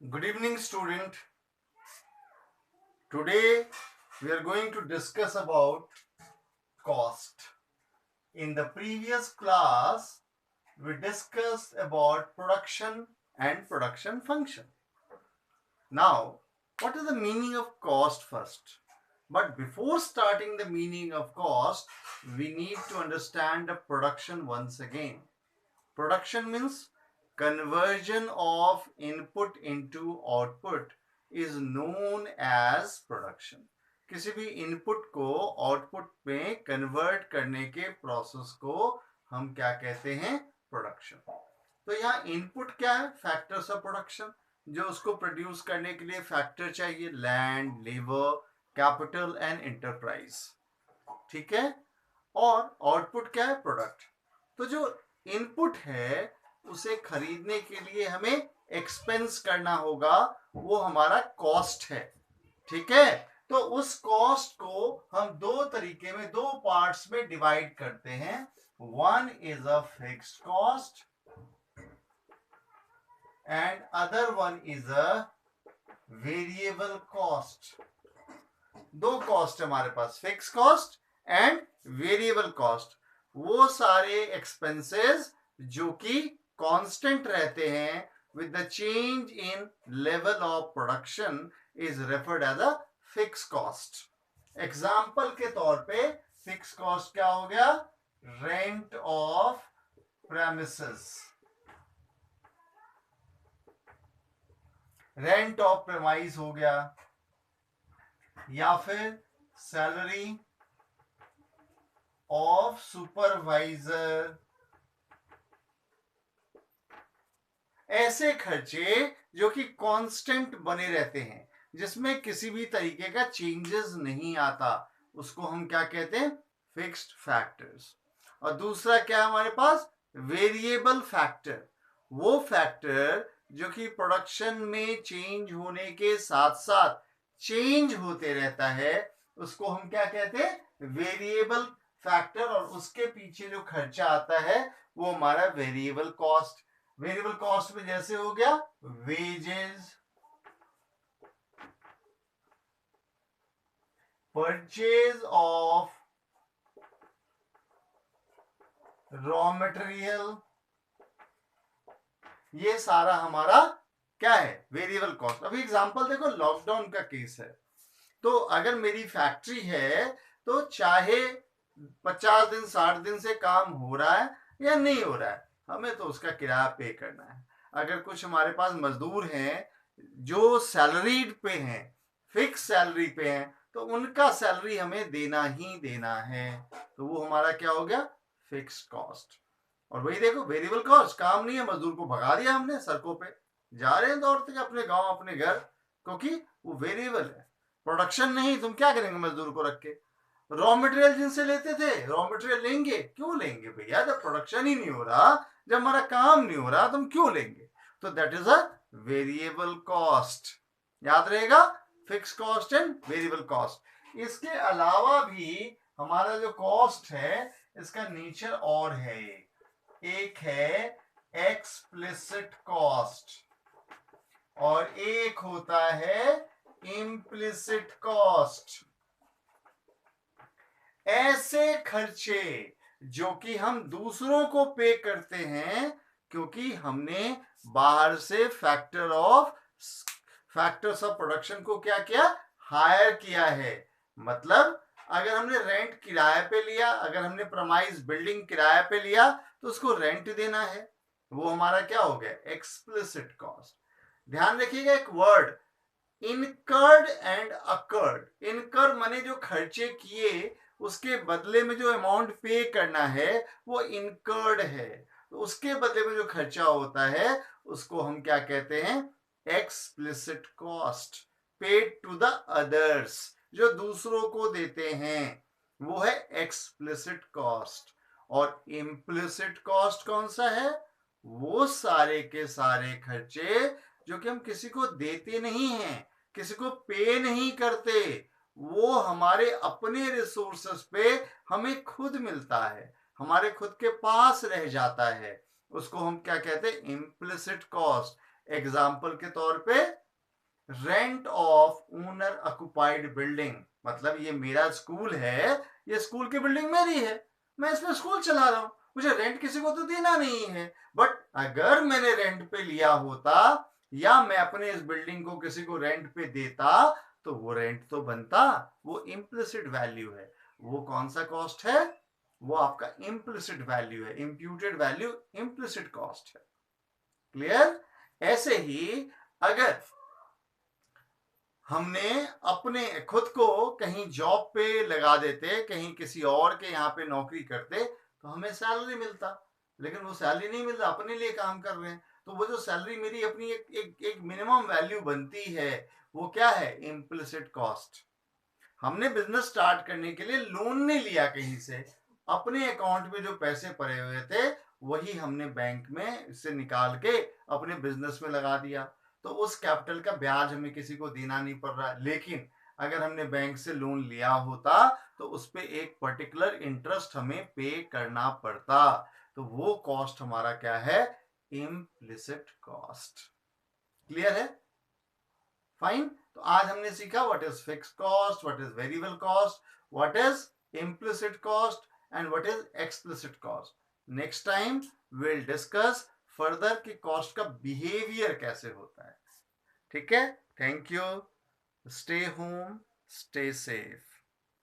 Good evening, student. Today we are going to discuss about cost. In the previous class, we discussed about production and production function. Now, what is the meaning of cost first? But before starting the meaning of cost, we need to understand the production once again. Production means conversion of input into output is known as production. किसी भी input को output में convert करने के process को हम क्या कहते हैं? प्रोडक्शन. तो यहाँ इनपुट क्या है? Factors of production. जो उसको प्रोड्यूस करने के लिए फैक्टर चाहिए, land, labour, capital and enterprise. ठीक है. और आउटपुट क्या है? प्रोडक्ट. तो जो इनपुट है उसे खरीदने के लिए हमें एक्सपेंस करना होगा, वो हमारा कॉस्ट है. ठीक है. तो उस कॉस्ट को हम दो तरीके में, दो पार्ट्स में डिवाइड करते हैं. One is a fixed cost and other one is a variable cost. दो कॉस्ट हमारे पास, fix cost and variable cost. वो सारे एक्सपेंसेस जो कि कांस्टेंट रहते हैं with the change in level of production is referred as a fixed cost. Example के तौर पे फिक्स कॉस्ट क्या हो गया? Rent of premises, rent of premise हो गया, या फिर सैलरी ऑफ सुपरवाइजर. ऐसे खर्चे जो कि कांस्टेंट बने रहते हैं, जिसमें किसी भी तरीके का चेंजेस नहीं आता, उसको हम क्या कहते हैं? Fixed factors. और दूसरा क्या है हमारे पास? Variable factor. वो फैक्टर जो कि प्रोडक्शन में चेंज होने के साथ साथ चेंज होते रहता है, उसको हम क्या कहते हैं? Variable factor. और उसके पीछे जो खर्चा आता है वो हमारा वेरिएबल कॉस्ट. वेरिएबल कॉस्ट में जैसे हो गया wages, purchase of raw material, ये सारा हमारा क्या है? Variable cost. अभी एग्जांपल देखो, लॉकडाउन का केस है. तो अगर मेरी फैक्ट्री है तो चाहे 50 दिन 60 दिन से काम हो रहा है या नहीं हो रहा है, हमें तो उसका किराया पे करना है. अगर कुछ हमारे पास मजदूर हैं जो सैलरीड पे हैं, फिक्स सैलरी पे हैं, तो उनका सैलरी हमें देना ही देना है. तो वो हमारा क्या हो गया? Fixed cost. और वही देखो वेरिएबल कॉस्ट, काम नहीं है, मजदूर को भगा दिया हमने, सड़कों पे जा रहे हैं दौड़ते अपने गांव अपने घर, क्योंकि वो वेरिएबल है. प्रोडक्शन नहीं, तुम क्या करेंगे मजदूर को रख के? रॉ मटेरियल जिनसे लेते थे, रॉ मटेरियल लेंगे. क्यों लेंगे भैया? जब प्रोडक्शन ही नहीं हो रहा, जब हमारा काम नहीं हो रहा, तुम क्यों लेंगे? तो that is a variable cost. याद रहेगा, fix cost and variable cost. इसके अलावा भी हमारा जो कॉस्ट है, इसका नेचर और है. एक है एक्सप्लिसिट कॉस्ट और एक होता है इम्प्लिसिट कॉस्ट. ऐसे खर्चे जो कि हम दूसरों को पे करते हैं क्योंकि हमने बाहर से फैक्टर्स ऑफ प्रोडक्शन को क्या किया? हायर किया है. मतलब अगर हमने रेंट किराए पे लिया, अगर हमने प्रमाइज बिल्डिंग किराए पे लिया, तो उसको रेंट देना है. वो हमारा क्या हो गया? Explicit cost. ध्यान रखिएगा एक वर्ड, इनकर्ड एंड अकर्ड. इनकर माने जो खर्चे किए, उसके बदले में जो अमाउंट पे करना है वो इनकर्ड है. तो उसके बदले में जो खर्चा होता है उसको हम क्या कहते हैं? Explicit cost. Paid to the others, जो दूसरों को देते हैं, वो है एक्सप्लिसिट कॉस्ट. और इम्प्लिसिट कॉस्ट कौन सा है? वो सारे के सारे खर्चे जो कि हम किसी को देते नहीं हैं, किसी को पे नहीं करते, वो हमारे अपने रिसोर्सेस पे हमें खुद मिलता है, हमारे खुद के पास रह जाता है. उसको हम क्या कहते हैं? Implicit cost. एग्जाम्पल के तौर पे rent of owner occupied building, मतलब ये मेरा स्कूल है, ये स्कूल की बिल्डिंग मेरी है, मैं इसमें स्कूल चला रहा हूं, मुझे रेंट किसी को तो देना नहीं है। बट अगर मैंने रेंट पे लिया होता या मैं अपने इस बिल्डिंग को किसी को रेंट पे देता तो वो रेंट तो बनता, वो इम्प्लिसिट वैल्यू है। वो कौन सा कॉस्ट है? वो आपका इम्प्लिसिट वैल्यू है, इम्प्यूटेड वैल्यू इम्प्लिसिट कॉस्ट है। क्लियर? ऐसे ही अगर हमने अपने खुद को कहीं जॉब पे लगा देते, कहीं किसी और के यहाँ पे नौकरी करते तो हमें सैलरी मिलता, लेकिन वो सैलरी नहीं मिलता, अपने लिए काम कर रहे हैं। तो वो जो सैलरी मेरी अपनी एक मिनिमम वैल्यू बनती है, वो क्या है? Implicit cost. हमने बिजनेस स्टार्ट करने के लिए लोन नहीं लिया कहीं से, अपने अकाउंट में जो पैसे पड़े हुए थे वही हमने बैंक में से निकाल के अपने बिजनेस में लगा दिया, तो उस कैपिटल का ब्याज हमें किसी को देना नहीं पड़ रहा। लेकिन अगर हमने बैंक से लोन लिया होता तो उस पर एक पर्टिकुलर इंटरेस्ट हमें पे करना पड़ता, तो वो कॉस्ट हमारा क्या है? Implicit cost. क्लियर है? फाइन। तो आज हमने सीखा what is fixed cost, what is variable cost, what is implicit cost and what is explicit cost. Next time will discuss further कि कॉस्ट का बिहेवियर कैसे होता है। ठीक है? Thank you. Stay home, stay safe.